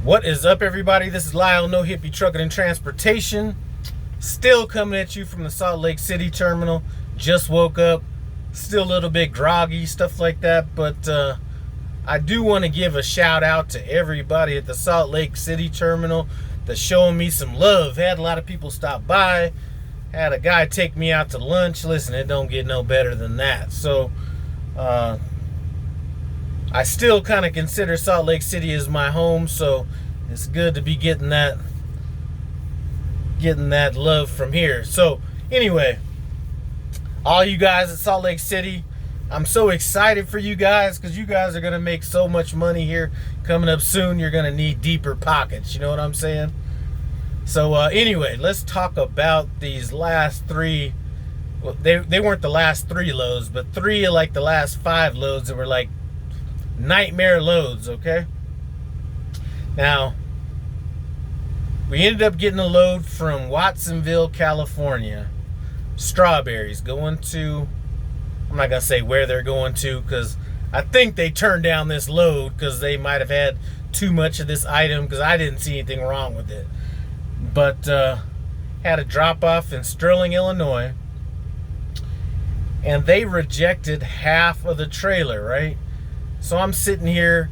What is up, everybody? This is Lyle, No Hippie Trucking and Transportation. Still coming at you from the Salt Lake City terminal. Just woke up, still a little bit groggy, stuff like that. But I do want to give a shout out to everybody at the Salt Lake City terminal that's showing me some love. Had a lot of people stop by. Had a guy take me out to lunch. Listen, it don't get no better than that. So I still kind of consider Salt Lake City as my home, so it's good to be getting that love from here. So anyway, all you guys at Salt Lake City, I'm so excited for you guys because you guys are going to make so much money here coming up soon. You're going to need deeper pockets, you know what I'm saying? So anyway, let's talk about these last three. Well, they weren't the last three loads, but three of like the last 5 loads that were like nightmare loads. Okay, now we ended up getting a load from Watsonville, California. Strawberries going to, I'm not gonna say where they're going to because I think they turned down this load because they might have had too much of this item, because I didn't see anything wrong with it. But had a drop off in Sterling, Illinois, and they rejected half of the trailer, right? So I'm sitting here,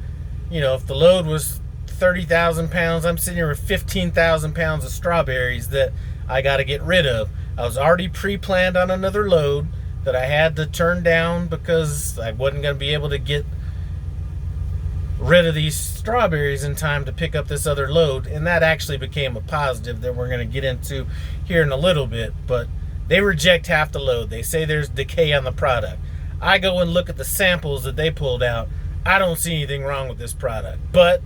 you know, if the load was 30,000 pounds, I'm sitting here with 15,000 pounds of strawberries that I got to get rid of. I was already pre-planned on another load that I had to turn down because I wasn't going to be able to get rid of these strawberries in time to pick up this other load. And that actually became a positive that we're going to get into here in a little bit. But they reject half the load. They say there's decay on the product. I go and look at the samples that they pulled out. I don't see anything wrong with this product, but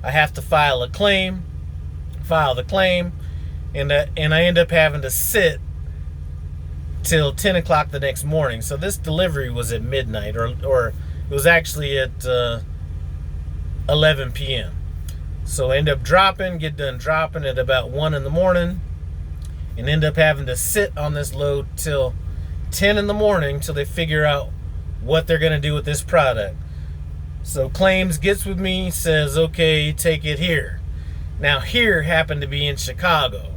I have to file the claim, and I end up having to sit till 10 o'clock the next morning. So this delivery was at midnight, or it was actually at 11 p.m. So I end up get done dropping at about 1 in the morning, and end up having to sit on this load till 10 in the morning till they figure out what they're going to do with this product. So claims gets with me, says, okay, take it here. Now here happened to be in Chicago.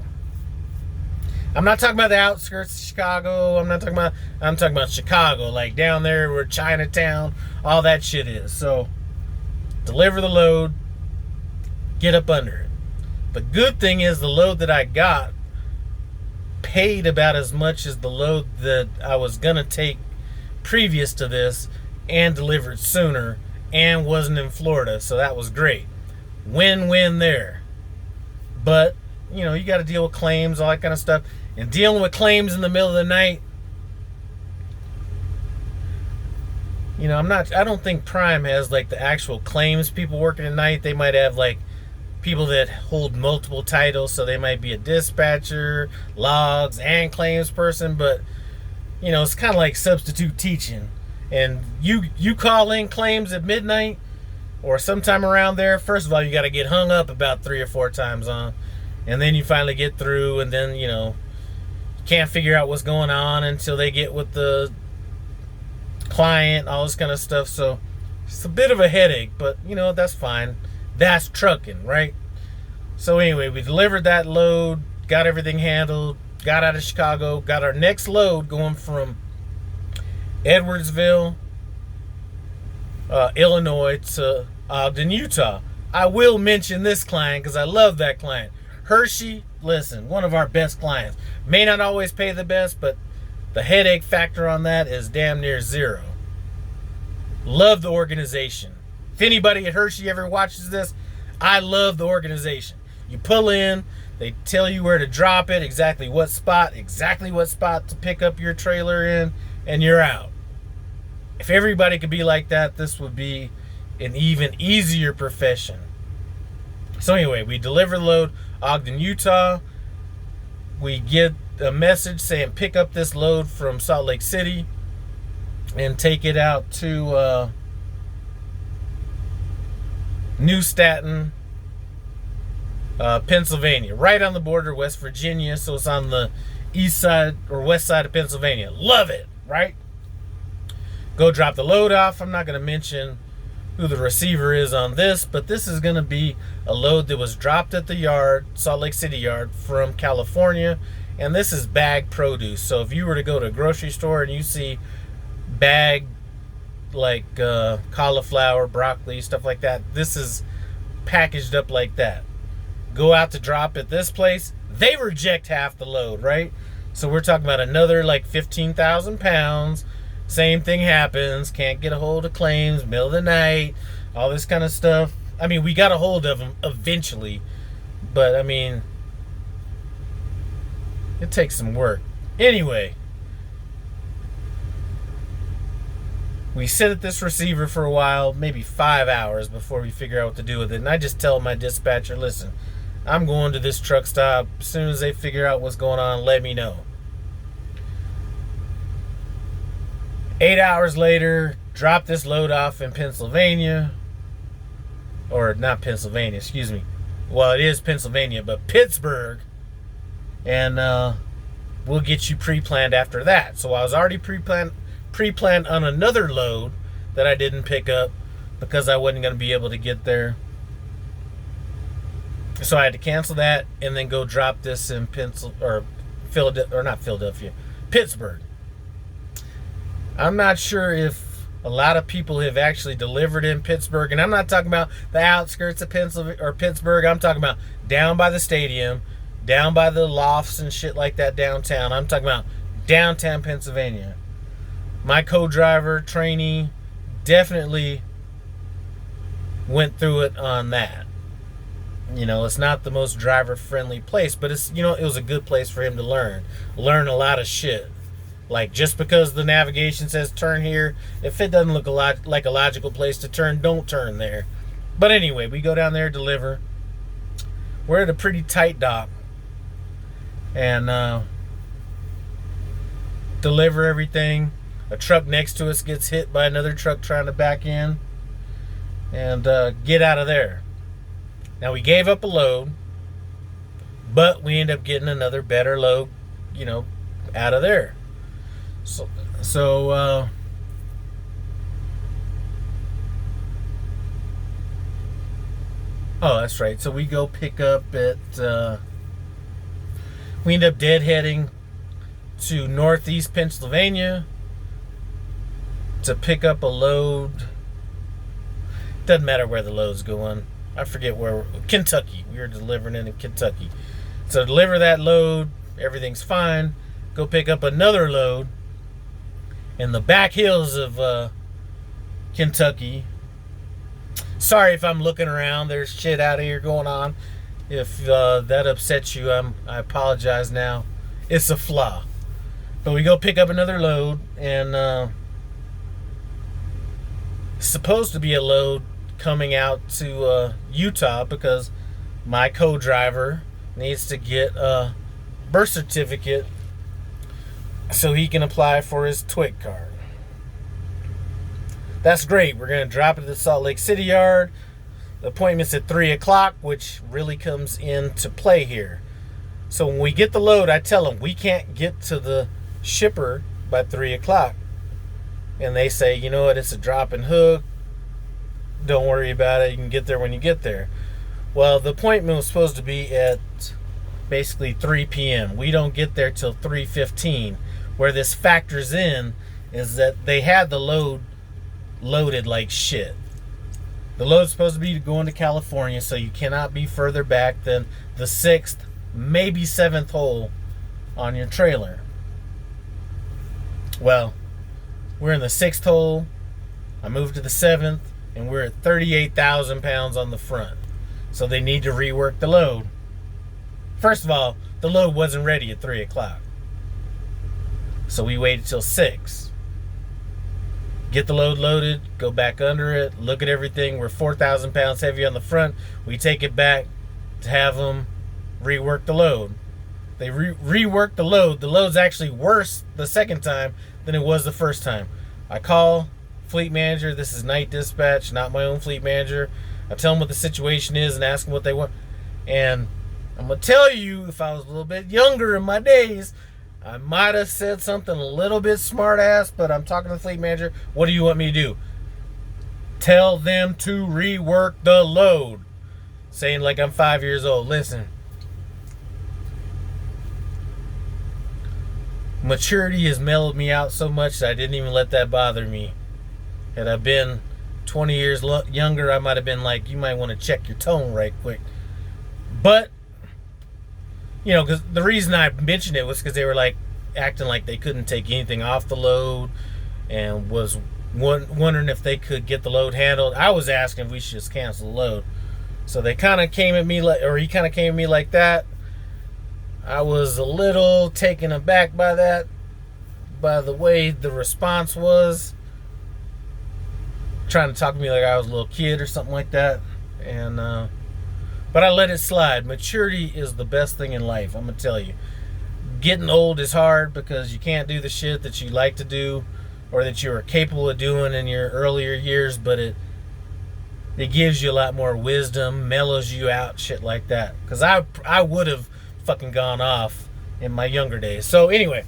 I'm not talking about the outskirts of Chicago. I'm talking about Chicago, like down there where Chinatown, all that shit is. So deliver the load, get up under it. The good thing is the load that I got paid about as much as the load that I was gonna take previous to this, and delivered sooner, and wasn't in Florida, so that was great. Win-win there. But you know, you got to deal with claims, all that kind of stuff, and dealing with claims in the middle of the night. You know, I don't think Prime has like the actual claims people working at night. They might have like people that hold multiple titles, so they might be a dispatcher, logs, and claims person. But you know, it's kind of like substitute teaching. And you call in claims at midnight or sometime around there. First of all, you got to get hung up about 3 or 4 times on, and then you finally get through, and then you know, you can't figure out what's going on until they get with the client, all this kind of stuff. So it's a bit of a headache, but you know, that's fine. That's trucking, right? So anyway, we delivered that load, got everything handled, got out of Chicago, got our next load going from Edwardsville, Illinois to Ogden, Utah. I will mention this client because I love that client. Hershey, listen, one of our best clients. May not always pay the best, but the headache factor on that is damn near zero. Love the organization. If anybody at Hershey ever watches this, I love the organization. You pull in, they tell you where to drop it, exactly what spot to pick up your trailer in, and you're out. If everybody could be like that, this would be an even easier profession. So anyway, we deliver the load, Ogden, Utah. We get a message saying pick up this load from Salt Lake City and take it out to New Staten, Pennsylvania, right on the border, West Virginia. So it's on the east side or west side of Pennsylvania. Love it, right? Go drop the load off. I'm not going to mention who the receiver is on this, but this is going to be a load that was dropped at the yard, Salt Lake City yard, from California, and this is bag produce. So if you were to go to a grocery store and you see bag like cauliflower, broccoli, stuff like that, this is packaged up like that. Go out to drop at this place, they reject half the load, right? So we're talking about another like 15,000 pounds. Same thing happens. Can't get a hold of claims, middle of the night, all this kind of stuff. I mean, we got a hold of them eventually, but I mean, it takes some work. Anyway, we sit at this receiver for a while, maybe 5 hours before we figure out what to do with it. And I just tell my dispatcher, listen, I'm going to this truck stop. As soon as they figure out what's going on, let me know. 8 hours later, drop this load off in Pennsylvania. Or not Pennsylvania, excuse me. Well, it is Pennsylvania, but Pittsburgh. And we'll get you pre-planned after that. So I was already pre-planned on another load that I didn't pick up because I wasn't going to be able to get there. So I had to cancel that and then go drop this in Pittsburgh. I'm not sure if a lot of people have actually delivered in Pittsburgh, and I'm not talking about the outskirts of Pittsburgh. I'm talking about down by the stadium, down by the lofts and shit like that downtown. I'm talking about downtown Pennsylvania. My co-driver, trainee, definitely went through it on that. You know, it's not the most driver-friendly place, but it's, you know, it was a good place for him to learn a lot of shit. Like, just because the navigation says turn here, if it doesn't look like a logical place to turn, don't turn there. But anyway, we go down there, deliver. We're at a pretty tight dock. And deliver everything. A truck next to us gets hit by another truck trying to back in. And get out of there. Now, we gave up a load. But we end up getting another better load, you know, out of there. So oh, that's right. So we go pick up at, we end up deadheading to northeast Pennsylvania to pick up a load. Doesn't matter where the load's going. I forget where. Kentucky. We were delivering it in Kentucky. So deliver that load. Everything's fine. Go pick up another load in the back hills of Kentucky. Sorry if I'm looking around. There's shit out here going on. If that upsets you, I apologize now. It's a flaw. But we go pick up another load, and it's supposed to be a load coming out to Utah because my co-driver needs to get a birth certificate so he can apply for his TWIC card. That's great. We're going to drop it at the Salt Lake City yard. The appointment's at 3 o'clock, which really comes into play here. So when we get the load, I tell them we can't get to the shipper by 3 o'clock. And they say, you know what, it's a drop and hook. Don't worry about it. You can get there when you get there. Well, the appointment was supposed to be at basically 3 p.m. We don't get there till 3:15. Where this factors in is that they had the load loaded like shit. The load's supposed to be going to California, so you cannot be further back than the 6th, maybe 7th hole on your trailer. Well, we're in the 6th hole. I moved to the 7th, and we're at 38,000 pounds on the front. So they need to rework the load. First of all, the load wasn't ready at 3 o'clock. So we waited till 6. Get the load loaded, go back under it, look at everything. We're 4,000 pounds heavy on the front. We take it back to have them rework the load. They rework the load. The load's actually worse the second time than it was the first time. I call fleet manager. This is night dispatch, not my own fleet manager. I tell them what the situation is and ask them what they want. And I'm going to tell you, if I was a little bit younger in my days, I might have said something a little bit smart ass, but I'm talking to the fleet manager. What do you want me to do? Tell them to rework the load. Saying like I'm 5 years old. Listen. Maturity has mellowed me out so much that I didn't even let that bother me. Had I been 20 years younger, I might have been like, you might want to check your tone right quick. But, you know, because the reason I mentioned it was because they were like acting like they couldn't take anything off the load and was wondering if they could get the load handled. I was asking if we should just cancel the load. So they kind of came at me like, or he kind of came at me like that. I was a little taken aback by that, by the way the response was. Trying to talk to me like I was a little kid or something like that. And but I let it slide. Maturity is the best thing in life, I'm gonna tell you. Getting old is hard because you can't do the shit that you like to do or that you were capable of doing in your earlier years, but it gives you a lot more wisdom, mellows you out, shit like that. Because I would have fucking gone off in my younger days. So anyway,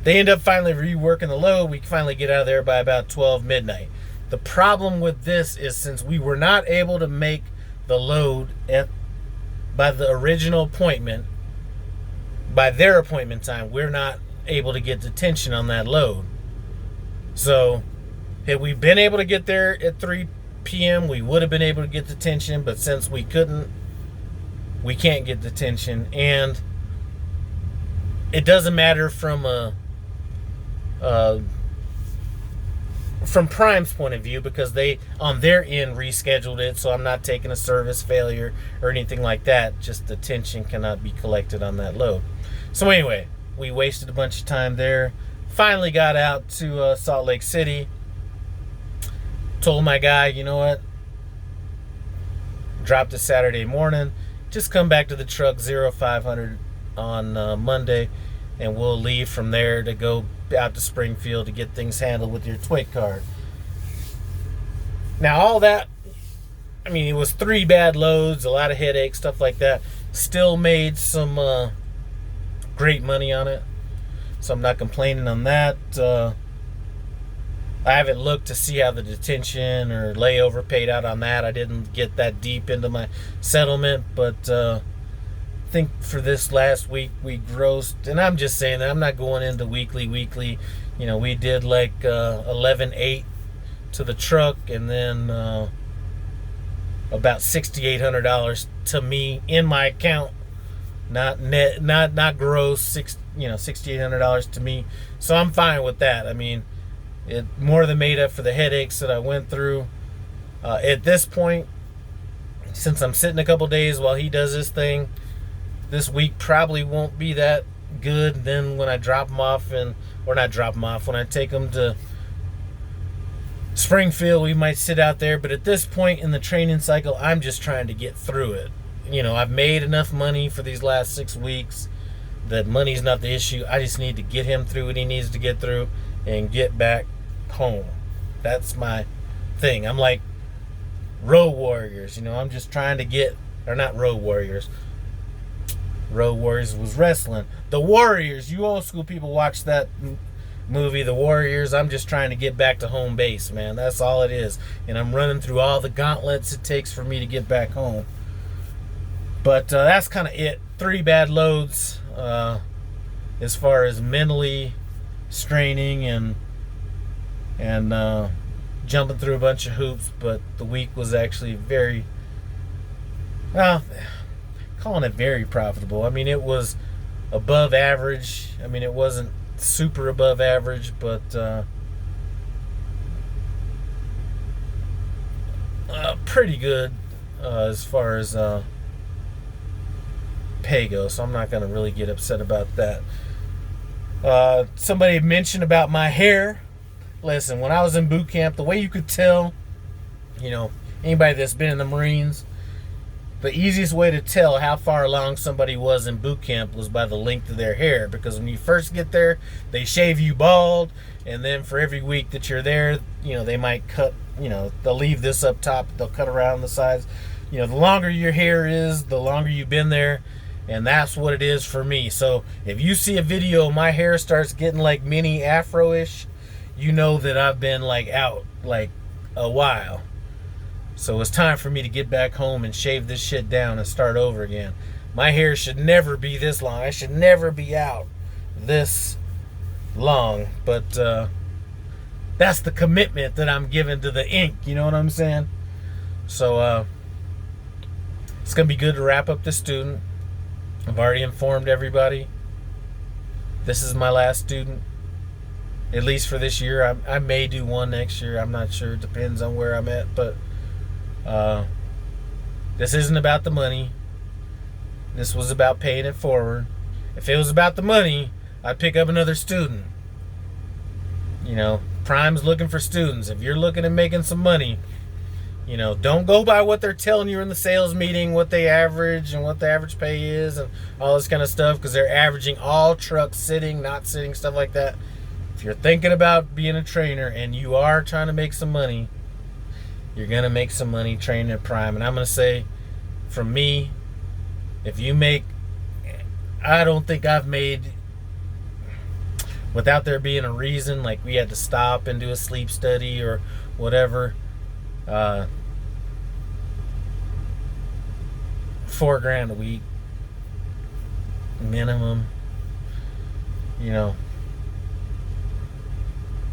they end up finally reworking the load. We finally get out of there by about 12 midnight. The problem with this is since we were not able to make the load by the original appointment, by their appointment time, we're not able to get detention on that load. So had we been able to get there at 3 p.m., we would have been able to get detention, but since we couldn't, we can't get detention. And it doesn't matter from from Prime's point of view because they on their end rescheduled it, so I'm not taking a service failure or anything like that. Just detention cannot be collected on that load. So anyway, we wasted a bunch of time there. Finally got out to Salt Lake City. Told my guy, you know what, dropped it Saturday morning, just come back to the truck 0500 on Monday, and we'll leave from there to go out to Springfield to get things handled with your TWIC card. Now all that, I mean, it was 3 bad loads, a lot of headaches, stuff like that. Still made some great money on it, so I'm not complaining on that. I haven't looked to see how the detention or layover paid out on that. I didn't get that deep into my settlement, but I think for this last week we grossed, and I'm just saying that I'm not going into weekly. You know, we did like 11.8 to the truck, and then about $6,800 to me in my account, not net, not gross. $6,800 to me. So I'm fine with that. I mean, it more than made up for the headaches that I went through. At this point, since I'm sitting a couple days while he does his thing, this week probably won't be that good. Then when I drop him off, when I take him to Springfield, we might sit out there. But at this point in the training cycle, I'm just trying to get through it. You know, I've made enough money for these last 6 weeks that money's not the issue. I just need to get him through what he needs to get through and get back home. That's my thing. I'm like Road Warriors, you know. I'm just trying to get, or not Road Warriors. Road Warriors was wrestling. The Warriors, you old school people watch that movie, The Warriors. I'm just trying to get back to home base, man. That's all it is. And I'm running through all the gauntlets it takes for me to get back home. But that's kind of it. 3 bad loads as far as mentally straining and jumping through a bunch of hoops. But the week was actually very, calling it very profitable. I mean, it was above average. I mean, it wasn't super above average, but pretty good as far as pay goes. So I'm not going to really get upset about that. Somebody mentioned about my hair. Listen, when I was in boot camp, the way you could tell, you know, anybody that's been in the Marines, the easiest way to tell how far along somebody was in boot camp was by the length of their hair. Because when you first get there, they shave you bald, and then for every week that you're there, you know, they might cut, you know, they'll leave this up top, they'll cut around the sides. You know, the longer your hair is, the longer you've been there, and that's what it is for me. So if you see a video, my hair starts getting like mini afro-ish, you know that I've been like out like a while. So it's time for me to get back home and shave this shit down and start over again. My hair should never be this long. I should never be out this long. But that's the commitment that I'm giving to the ink. You know what I'm saying? So it's going to be good to wrap up the student. I've already informed everybody. This is my last student. At least for this year. I may do one next year. I'm not sure. It depends on where I'm at. But this isn't about the money. This was about paying it forward. If it was about the money, I'd pick up another student. You know, Prime's looking for students. If you're looking at making some money, you know, don't go by what they're telling you in the sales meeting, what they average and what the average pay is and all this kind of stuff, because they're averaging all trucks sitting, not sitting, stuff like that. If you're thinking about being a trainer and you are trying to make some money, you're going to make some money training at Prime. And I'm going to say, from me, if you make, I don't think I've made, without there being a reason, like we had to stop and do a sleep study or whatever, $4,000 a week minimum, you know.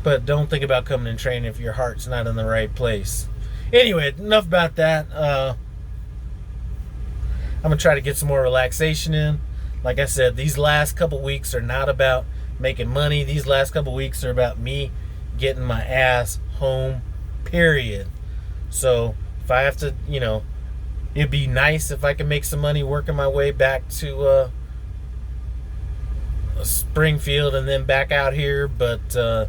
But don't think about coming and training if your heart's not in the right place. Anyway, enough about that. I'm gonna try to get some more relaxation in. Like I said, these last couple weeks are not about making money. These last couple weeks are about me getting my ass home, period. So if I have to, you know, it'd be nice if I could make some money working my way back to Springfield and then back out here. But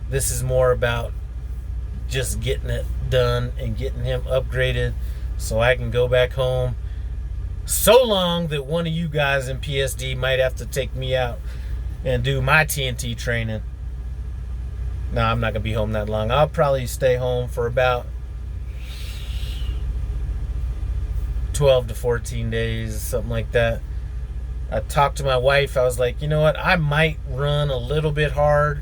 this is more about just getting it done and getting him upgraded so I can go back home. So long that one of you guys in PSD might have to take me out and do my TNT training. No, I'm not going to be home that long. I'll probably stay home for about 12 to 14 days, something like that. I talked to my wife. I was like, you know what? I might run a little bit hard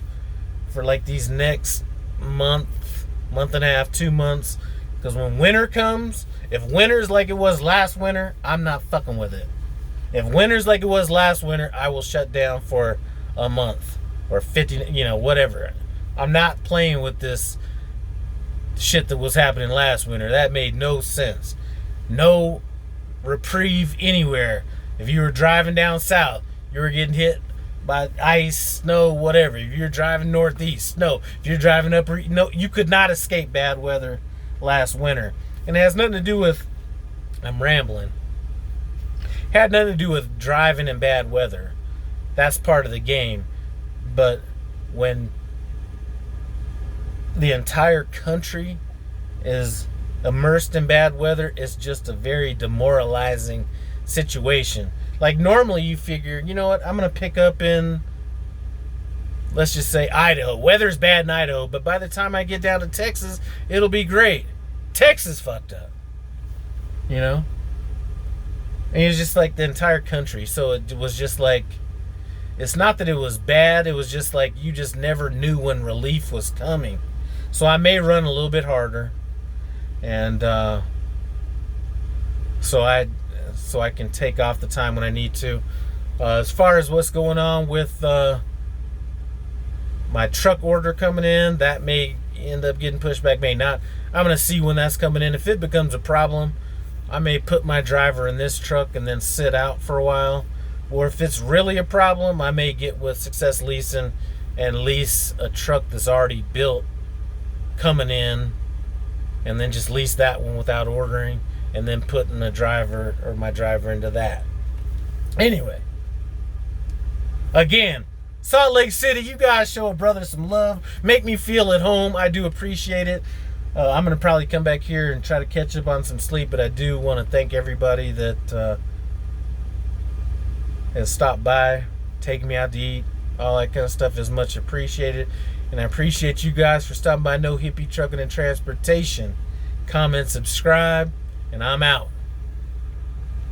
for like these next month and a half, 2 months. Because when winter comes, if winter's like it was last winter, I'm not fucking with it. If winter's like it was last winter, I will shut down for a month or 50, you know, whatever. I'm not playing with this shit that was happening last winter. That made no sense. No reprieve anywhere. If you were driving down south, you were getting hit by ice, snow, whatever. If you're driving northeast, snow. If you're driving up, no, you could not escape bad weather last winter. And it has nothing to do with, I'm rambling. It had nothing to do with driving in bad weather. That's part of the game. But when the entire country is immersed in bad weather, it's just a very demoralizing situation. Like normally you figure, you know what, I'm going to pick up in, let's just say Idaho. Weather's bad in Idaho, but by the time I get down to Texas, it'll be great. Texas fucked up, you know? And it was just like the entire country. So it was just like, it's not that it was bad, it was just like you just never knew when relief was coming. So I may run a little bit harder. And so I can take off the time when I need to. As far as what's going on with my truck order coming in, that may end up getting pushed back, may not. I'm going to see when that's coming in. If it becomes a problem, I may put my driver in this truck and then sit out for a while. Or if it's really a problem, I may get with Success Leasing and lease a truck that's already built coming in, and then just lease that one without ordering, and then putting the driver or my driver into that. Anyway, again, Salt Lake City, you guys show a brother some love. Make me feel at home. I do appreciate it. I'm going to probably come back here and try to catch up on some sleep, but I do want to thank everybody that has stopped by, taken me out to eat. All that kind of stuff is much appreciated. And I appreciate you guys for stopping by No Hippie Trucking and Transportation. Comment, subscribe, and I'm out.